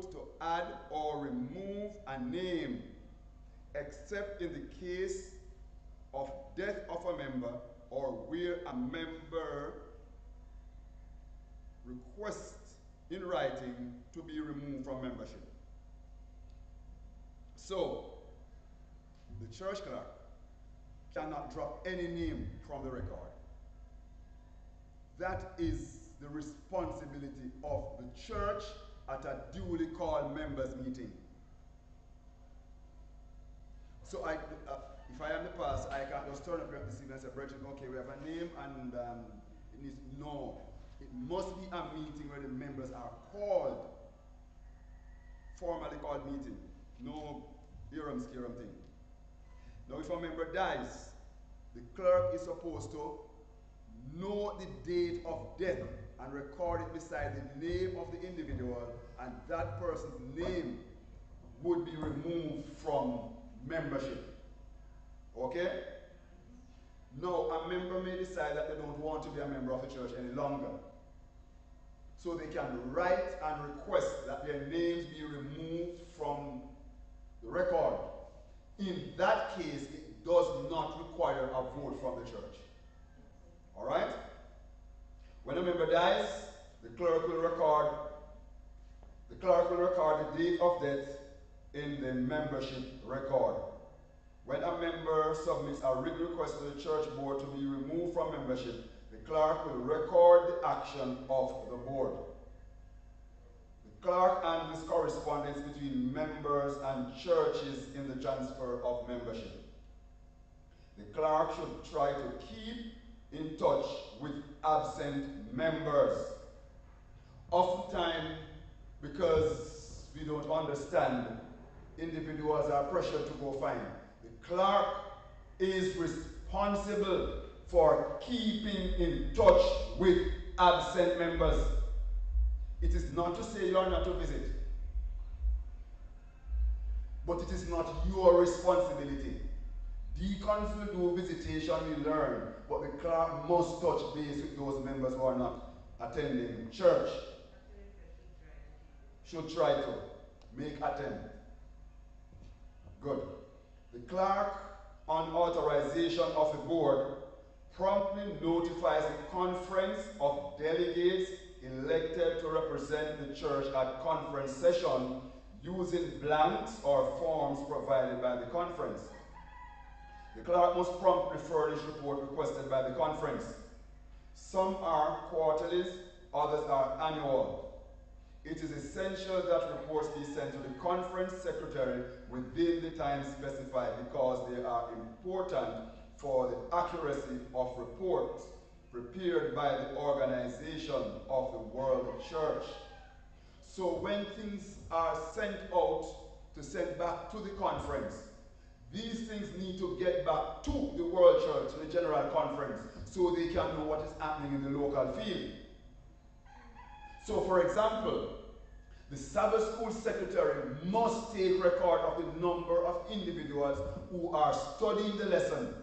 vote to add or remove a name, except in the case of death of a member or where a member requests in writing to be removed from membership. So, the church clerk cannot drop any name from the record. That is the responsibility of the church at a duly called members meeting. So if I am the pastor, I can't just turn up here this evening and say, Brethren, okay, we have a name and it needs, no. It must be a meeting where the members are called, formally called meeting. No scarum thing. Now if a member dies, the clerk is supposed to know the date of death and record it beside the name of the individual, and that person's name would be removed from membership. Okay? Now, a member may decide that they don't want to be a member of the church any longer. So they can write and request that their names be removed from the record. In that case, it does not require a vote from the church. All right? When a member dies, the clerk will record the date of death in the membership record. When a member submits a written request to the church board to be removed from membership, the clerk will record the action of the board. The clerk handles correspondence between members and churches in the transfer of membership. The clerk should try to keep in touch with absent members. Oftentimes, because we don't understand, individuals are pressured to go find. The clerk is responsible for keeping in touch with absent members. It is not to say you are not to visit, but it is not your responsibility. Deacons will do visitation, we learn, but the clerk must touch base with those members who are not attending church. Should try to make attempt. Good. The clerk, on authorization of the board, promptly notifies the conference of delegates elected to represent the church at conference session using blanks or forms provided by the conference. The clerk must promptly furnish report requested by the conference. Some are quarterly, others are annual. It is essential that reports be sent to the conference secretary within the time specified because they are important for the accuracy of reports prepared by the organization of the World Church. So when things are sent out to send back to the conference, these things need to get back to the World Church, the General Conference, so they can know what is happening in the local field. So for example, the Sabbath school secretary must take record of the number of individuals who are studying the lesson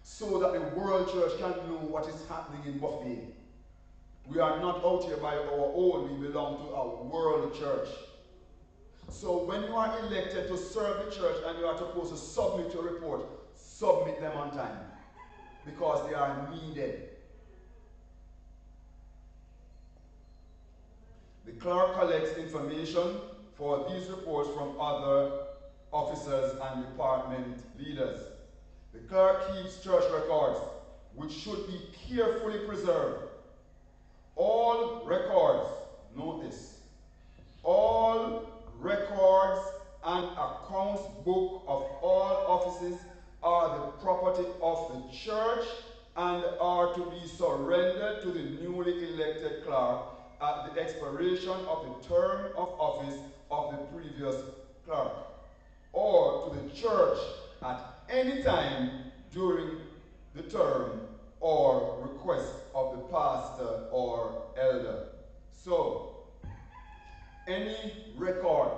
so that the World Church can know what is happening in Buffalo. We are not out here by our own, we belong to a World Church. So when you are elected to serve the church and you are supposed to submit your report, submit them on time because they are needed. The clerk collects information for these reports from other officers and department leaders. The clerk keeps church records, which should be carefully preserved. All records, note this, all records and accounts book of all offices are the property of the church and are to be surrendered to the newly elected clerk at the expiration of the term of office of the previous clerk, or to the church at any time during the term or request of the pastor or elder. So, any record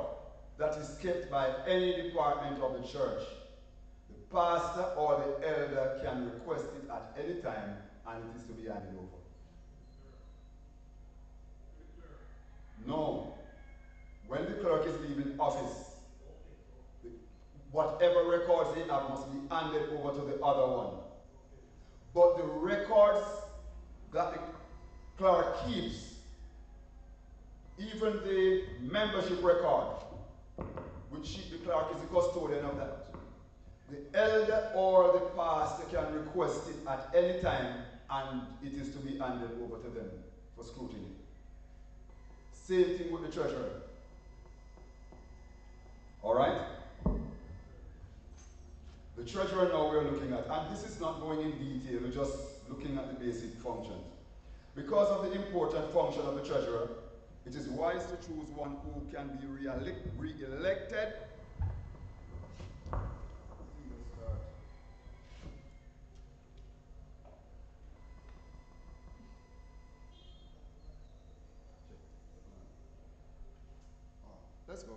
that is kept by any department of the church, the pastor or the elder can request it at any time and it is to be handed over. No. they have must be handed over to the other one. But the records that the clerk keeps, even the membership record, which the clerk is the custodian of that, the elder or the pastor can request it at any time, and it is to be handed over to them for scrutiny. Same thing with the treasurer. All right? The treasurer now we are looking at, and this is not going in detail, we're just looking at the basic functions. Because of the important function of the treasurer, it is wise to choose one who can be re-elected. Let's go.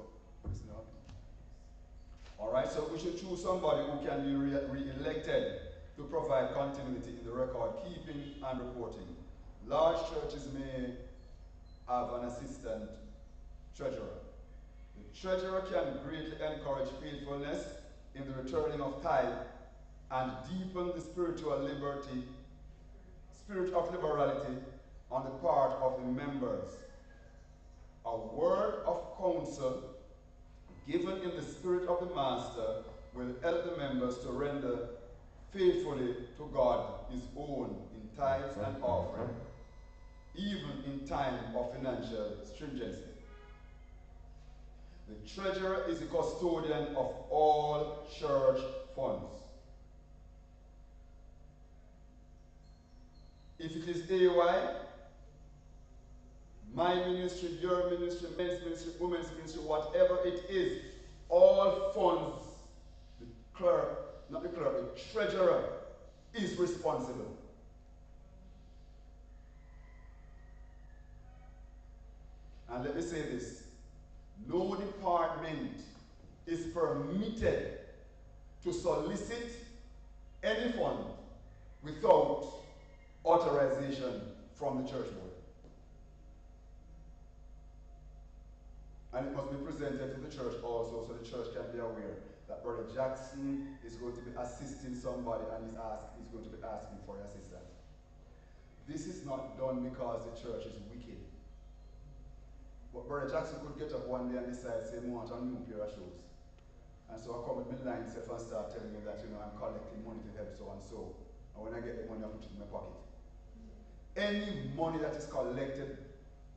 All right, so we should choose somebody who can be re-elected to provide continuity in the record keeping and reporting. Large churches may have an assistant treasurer. The treasurer can greatly encourage faithfulness in the returning of tithe and deepen the spirit of liberality on the part of the members. A word of counsel given in the spirit of the master will help the members to render faithfully to God his own in tithes and offering, even in time of financial stringency. The treasurer is the custodian of all church funds. If it is AY, my ministry, your ministry, men's ministry, women's ministry, whatever it is, all funds, the clerk, not the clerk, the treasurer is responsible. And let me say this, no department is permitted to solicit any fund without authorization from the church board. And it must be presented to the church also, so the church can be aware that Brother Jackson is going to be assisting somebody and he's going to be asking for assistance. This is not done because the church is wicked. But Brother Jackson could get up one day and decide, say, I want a new pair of shoes. And so I come with my line self and start telling me that, I'm collecting money to help so and so. And when I get the money, I put it in my pocket. Any money that is collected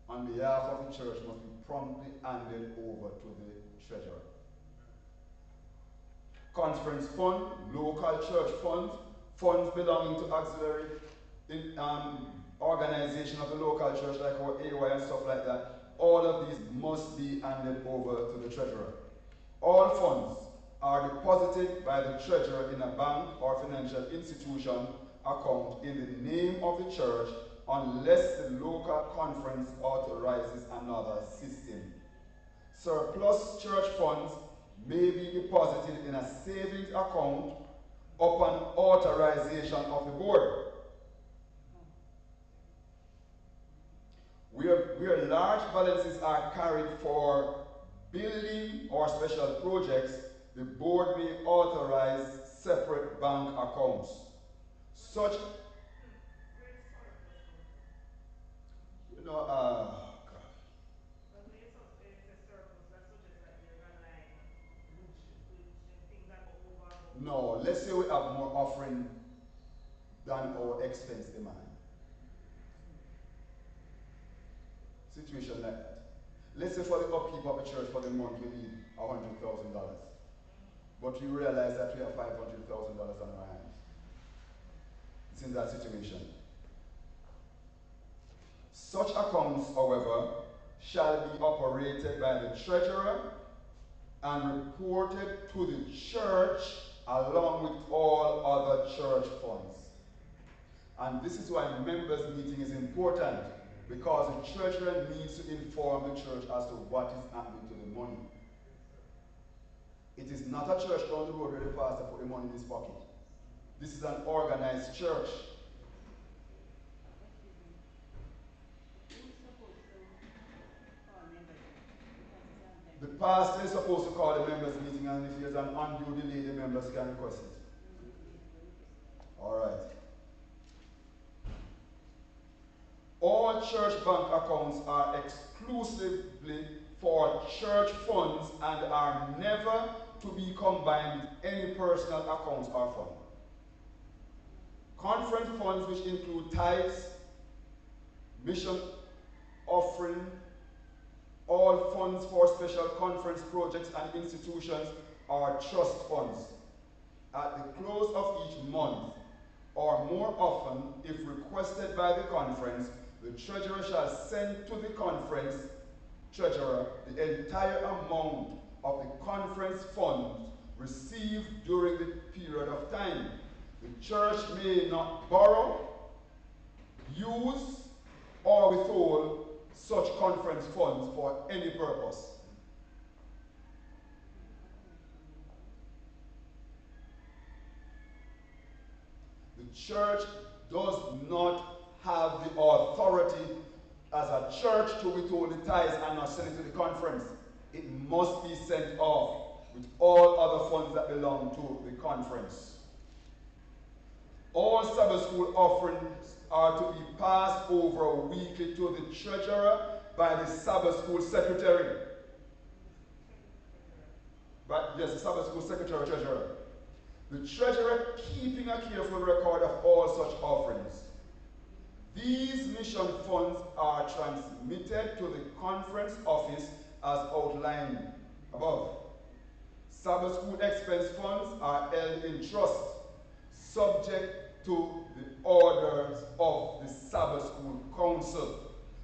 on behalf of the church must be promptly handed over to the treasurer. Conference fund, local church funds, funds belonging to auxiliary organization of the local church like our AY and stuff like that, all of these must be handed over to the treasurer. All funds are deposited by the treasurer in a bank or financial institution account in the name of the church unless the local conference authorizes another system. Surplus church funds may be deposited in a savings account upon authorization of the board. Where large balances are carried for building or special projects, the board may authorize separate bank accounts. Such, no, let's say we have more offering than our expense demand. Situation like that. Let's say for the upkeep of a church for the month we need $100,000. But we realize that we have $500,000 on our hands. It's in that situation. Such accounts, however, shall be operated by the treasurer and reported to the church along with all other church funds. And this is why members' meeting is important, because the treasurer needs to inform the church as to what is happening to the money. It is not a church down the road where the pastor put the money in his pocket. This is an organized church. The pastor is supposed to call the members meeting, and if there's an undue delay, the members can request it. All right. All church bank accounts are exclusively for church funds and are never to be combined with any personal accounts or fund. Conference funds, which include tithes, mission offering, all funds for special conference projects and institutions, are trust funds. At the close of each month, or more often, if requested by the conference, the treasurer shall send to the conference treasurer the entire amount of the conference funds received during the period of time. The church may not borrow, use, or withhold such conference funds for any purpose. The church does not have the authority as a church to withhold the tithes and not send it to the conference. It must be sent off with all other funds that belong to the conference. All Sabbath school offerings are to be passed over weekly to the treasurer by the Sabbath school secretary. But yes, the Sabbath school secretary, treasurer. The treasurer keeping a careful record of all such offerings. These mission funds are transmitted to the conference office as outlined above. Sabbath school expense funds are held in trust, subject to the orders of the Sabbath school council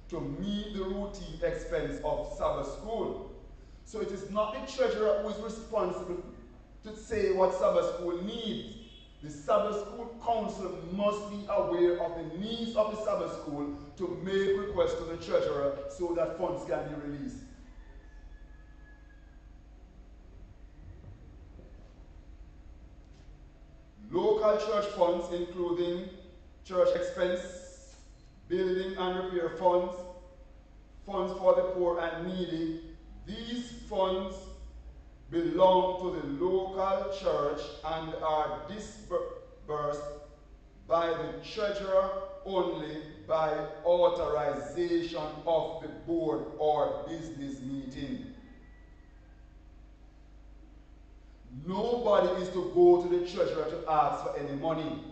to meet the routine expense of Sabbath school. So it is not the treasurer who is responsible to say what Sabbath school needs. The Sabbath school council must be aware of the needs of the Sabbath school to make requests to the treasurer so that funds can be released. Local church funds, including church expense, building and repair funds, funds for the poor and needy, these funds belong to the local church and are disbursed by the treasurer only by authorization of the board or business meeting. Nobody is to go to the treasurer to ask for any money.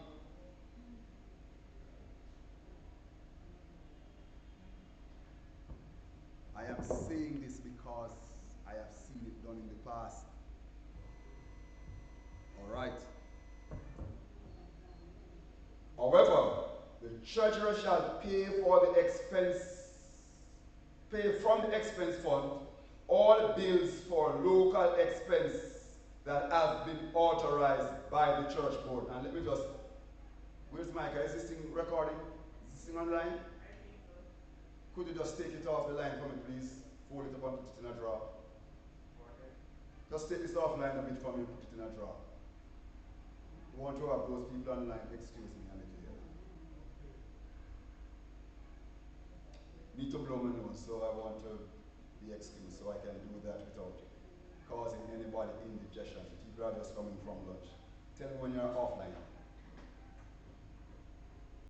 I am saying this because I have seen it done in the past. All right. However, the treasurer shall pay from the expense fund all bills for local expense that have been authorized by the church board. And let me just, where's Micah? Is this thing recording? Is this thing online? Could you just take it off the line for me, please? Fold it up and put it in a drawer. Just take this offline a bit for me and put it in a drawer. I want to have those people online, excuse me a little here. Need to blow my nose, so I want to be excused so I can do that without causing anybody indigestion. People are just coming from lunch. Tell me when you're offline.